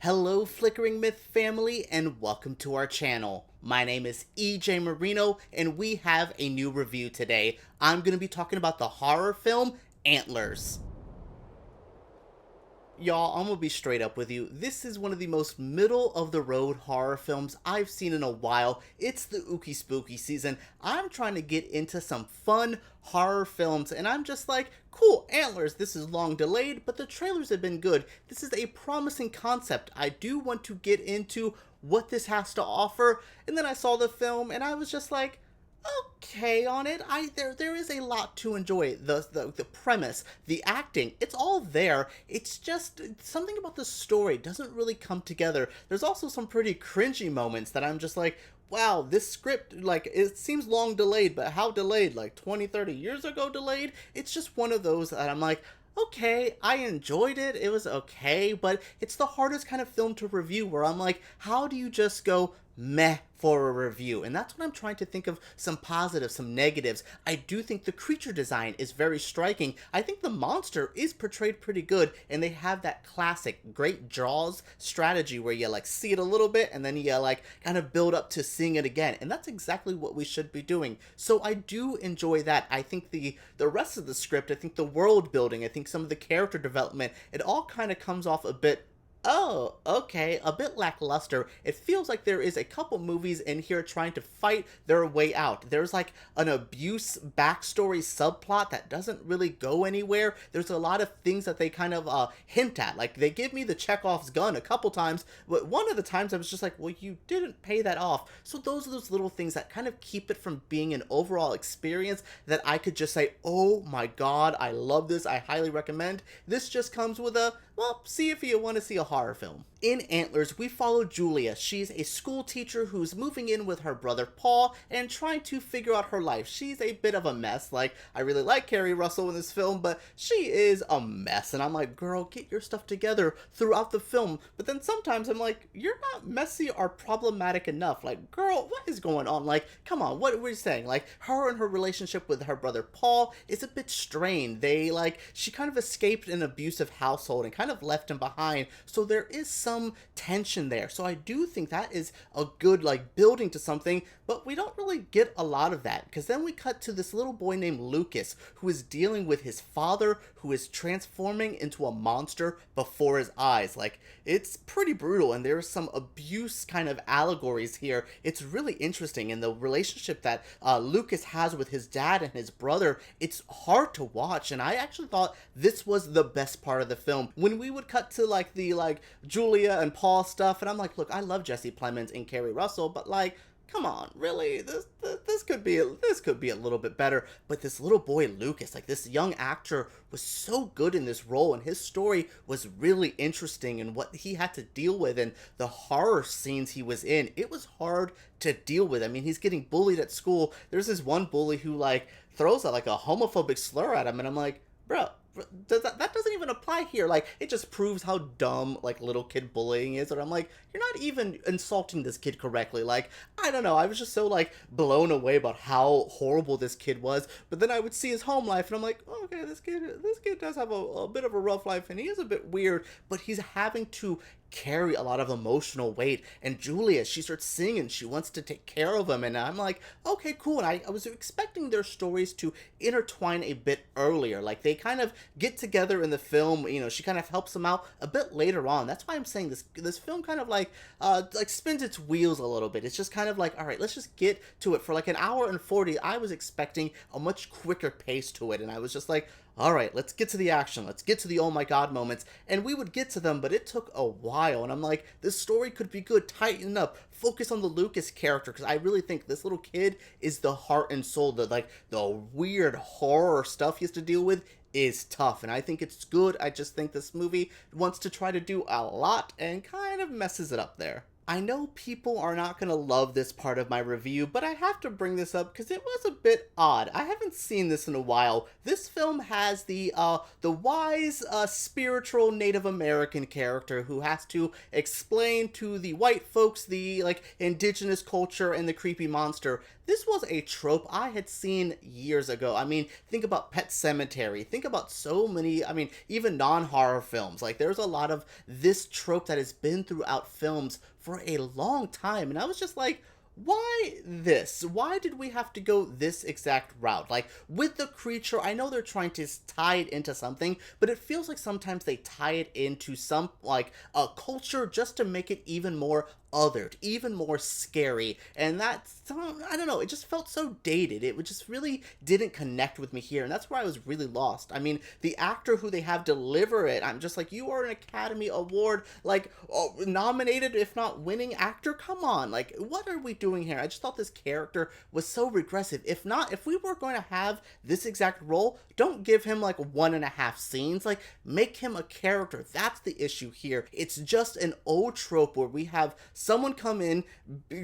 Hello Flickering Myth family and welcome to our channel. My name is EJ Marino and we have a new review today. I'm going to be talking about the horror film Antlers. Y'all, I'm gonna be straight up with you. This is one of the most middle-of-the-road horror films I've seen in a while. It's the ooky spooky season. I'm trying to get into some fun horror films, and I'm just like, cool, Antlers, this is long delayed, but the trailers have been good. This is a promising concept. I do want to get into what this has to offer, and then I saw the film, and I was just like, okay on it. There is a lot to enjoy. The premise, the acting, it's all there. It's just something about the story doesn't really come together. There's also some pretty cringy moments that I'm just like, wow, this script, like, it seems long delayed, but how delayed? Like 20, 30 years ago delayed? It's just one of those that I'm like, okay, I enjoyed it, it was okay, but it's the hardest kind of film to review where I'm like, how do you just go meh for a review? And that's what I'm trying to think of, some positives, some negatives. I do think the creature design is very striking. I think the monster is portrayed pretty good, and they have that classic great Jaws strategy where you like see it a little bit and then you like kind of build up to seeing it again, and that's exactly what we should be doing. So I do enjoy that. I think the rest of the script, I think the world building, I think some of the character development, it all kind of comes off a bit, oh, okay, a bit lackluster. It feels like there is a couple movies in here trying to fight their way out. There's like an abuse backstory subplot that doesn't really go anywhere. There's a lot of things that they kind of hint at. Like, they give me the Chekhov's gun a couple times, but one of the times I was just like, well, you didn't pay that off. So those are those little things that kind of keep it from being an overall experience that I could just say, oh my god, I love this, I highly recommend. This just comes with a, well, see if you want to see a horror film. In Antlers, we follow Julia. She's a school teacher who's moving in with her brother Paul and trying to figure out her life. She's a bit of a mess. Like, I really like Keri Russell in this film, but she is a mess. And I'm like, girl, get your stuff together throughout the film. But then sometimes I'm like, you're not messy or problematic enough. Like, girl, what is going on? Like, come on, what were you saying? Like, her and her relationship with her brother Paul is a bit strained. She kind of escaped an abusive household and kind of left him behind. So there is some tension there. So I do think that is a good like building to something, but we don't really get a lot of that, because then we cut to this little boy named Lucas who is dealing with his father who is transforming into a monster before his eyes. Like, it's pretty brutal, and there's some abuse kind of allegories here. It's really interesting, and the relationship that Lucas has with his dad and his brother, it's hard to watch, and I actually thought this was the best part of the film. When we would cut to like the Julia and Paul stuff, and I'm like, look, I love Jesse Plemons and Keri Russell, but like, come on, really, this could be a little bit better. But this little boy Lucas, like, this young actor was so good in this role, and his story was really interesting, and what he had to deal with and the horror scenes he was in, it was hard to deal with. I mean, he's getting bullied at school. There's this one bully who like throws out like a homophobic slur at him, and I'm like, bro, that doesn't even apply here. Like, it just proves how dumb like little kid bullying is. And I'm like, you're not even insulting this kid correctly. Like, I don't know, I was just so like blown away about how horrible this kid was. But then I would see his home life and I'm like, oh, okay, this kid does have a bit of a rough life, and he is a bit weird, but he's having to carry a lot of emotional weight. And Julia, she starts singing, she wants to take care of him, and I'm like, okay, cool. And I was expecting their stories to intertwine a bit earlier. Like, they kind of get together in the film, you know, she kind of helps him out a bit later on. That's why I'm saying this film kind of like spins its wheels a little bit. It's just kind of like, all right, let's just get to it. For like an hour and 40, I was expecting a much quicker pace to it, and I was just like, all right, let's get to the action. Let's get to the oh my god moments. And we would get to them, but it took a while. And I'm like, this story could be good. Tighten up. Focus on the Lucas character, because I really think this little kid is the heart and soul. The weird horror stuff he has to deal with is tough, and I think it's good. I just think this movie wants to try to do a lot and kind of messes it up there. I know people are not going to love this part of my review, but I have to bring this up because it was a bit odd. I haven't seen this in a while. This film has the wise, spiritual Native American character who has to explain to the white folks the, like, indigenous culture and the creepy monster. This was a trope I had seen years ago. I mean, think about Pet Sematary. Think about so many, I mean, even non-horror films. Like, there's a lot of this trope that has been throughout films for a long time, and I was just like, why this? Why did we have to go this exact route? Like, with the creature, I know they're trying to tie it into something, but it feels like sometimes they tie it into some, like, a culture just to make it even more othered, even more scary, and that's, I don't know, it just felt so dated. It just really didn't connect with me here, and that's where I was really lost. I mean, the actor who they have deliver it, I'm just like, you are an Academy Award, like, nominated, if not winning actor? Come on, like, what are we doing here? I just thought this character was so regressive. If we were going to have this exact role, don't give him, like, 1.5 scenes, like, make him a character. That's the issue here. It's just an old trope where we have someone come in,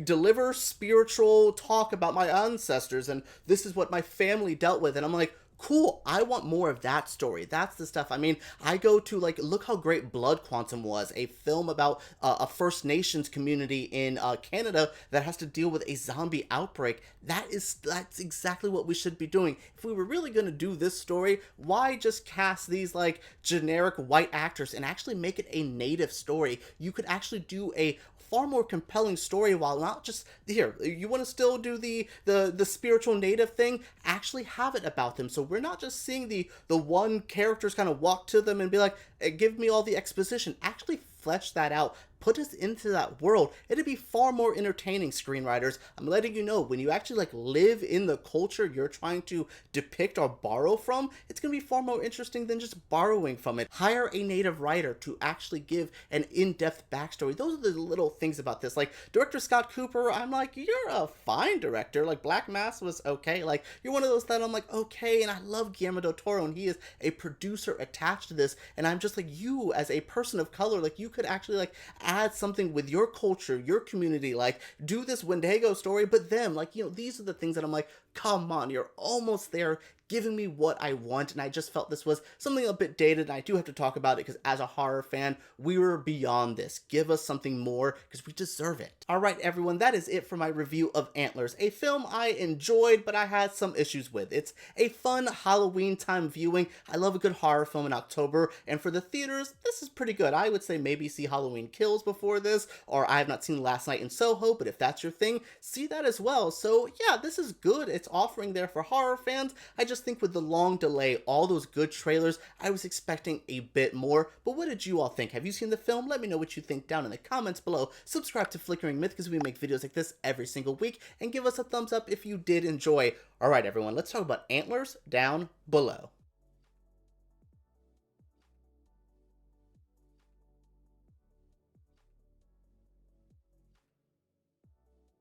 deliver spiritual talk about my ancestors, and this is what my family dealt with, and I'm like, cool, I want more of that story. That's the stuff. I mean, I go to, like, look how great Blood Quantum was, a film about a First Nations community in Canada that has to deal with a zombie outbreak. That's exactly what we should be doing. If we were really going to do this story, why just cast these, like, generic white actors and actually make it a native story? You could actually do a far more compelling story while not just, here, you want to still do the spiritual native thing, actually have it about them, so we're not just seeing the one characters kind of walk to them and be like, give me all the exposition. Actually flesh that out, put us into that world. It'd be far more entertaining, screenwriters. I'm letting you know, when you actually, like, live in the culture you're trying to depict or borrow from, it's gonna be far more interesting than just borrowing from it. Hire a native writer to actually give an in-depth backstory. Those are the little things about this. Like, director Scott Cooper, I'm like, you're a fine director. Like, Black Mass was okay. Like, you're one of those that I'm like, okay, and I love Guillermo del Toro, and he is a producer attached to this, and I'm just like, you as a person of color, like, you could actually, like, add something with your culture, your community, like, do this Wendigo story, but them, like, you know, these are the things that I'm like, come on, you're almost there, giving me what I want, and I just felt this was something a bit dated, and I do have to talk about it because as a horror fan, we were beyond this. Give us something more because we deserve it. Alright everyone, that is it for my review of Antlers, a film I enjoyed, but I had some issues with. It's a fun Halloween time viewing. I love a good horror film in October, and for the theaters, this is pretty good. I would say maybe see Halloween Kills before this, or I have not seen Last Night in Soho, but if that's your thing, see that as well. So yeah, this is good. It's offering there for horror fans. I just think with the long delay, all those good trailers, I was expecting a bit more, but what did you all think? Have you seen the film? Let me know what you think down in the comments below. Subscribe to Flickering Myth because we make videos like this every single week, and give us a thumbs up if you did enjoy. Alright everyone, let's talk about Antlers down below.